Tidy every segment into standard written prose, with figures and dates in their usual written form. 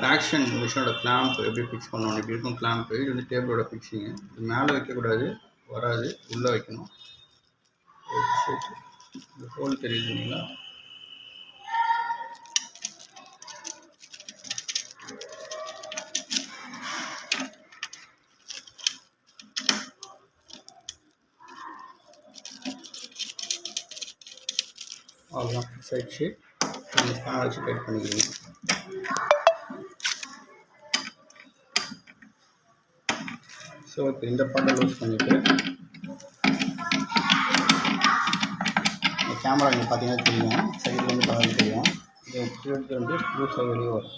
Traction மிஷினோட clamp எப்படி fix பண்ணணும் இப்படி இருக்கும் கிளாம்ப்பு. இது வந்து டேபிளோட ஃபிக்ஸிங்கு. இது மேலே வைக்கக்கூடாது, வராது, உள்ளே வைக்கணும். இந்த ஹோல் தெரியுது இல்லைங்களா? அவ்வளோதான் ஃபிக்ஸ் ஆகிடுச்சு. நீங்கள் ஸ்பேனை வச்சு டைட் பண்ணிக்கிறீங்க. ஸோ இப்போ இந்த பாட்டை லூஸ் பண்ணிவிட்டு கேமரா நீங்கள் பார்த்தீங்கன்னா தெரியும், சைடில் வந்து படம் தெரியும். இதை எடுத்து வந்து லூஸ் ஆகி வெளியே வரும்.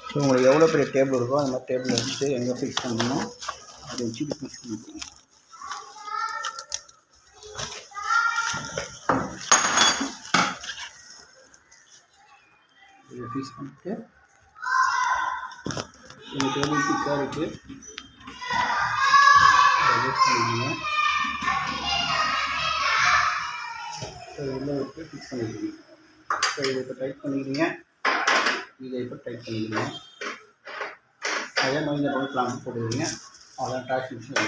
ஸோ உங்களுக்கு எவ்வளோ பெரிய டேபிள் இருக்கோ அந்த மாதிரி டேபிள் வச்சுட்டு எங்கே ஃபிக்ஸ் பண்ணணும் அதை வச்சுட்டு ஃபிக்ஸ் பண்ணிக்கோங்க. இதை ஃபிக்ஸ் பண்ணிட்டு இந்த டேபிள் ஃபிக்ஸாக இருக்குது, அதை யூஸ் பண்ணிக்கோங்க. ஸோ உள்ளே விட்டு ஃபிக்ஸ் பண்ணிக்கிறீங்க. ஸோ இதை இப்போ டைட் பண்ணிக்கிறீங்க, இதை இப்போ டைட் பண்ணிக்கிறீங்க. அதே மாதிரி இந்த பக்கம் கிளாம்ப் போட்டுக்கிறீங்க. அதான் டாக்ஸ் மிஷின்.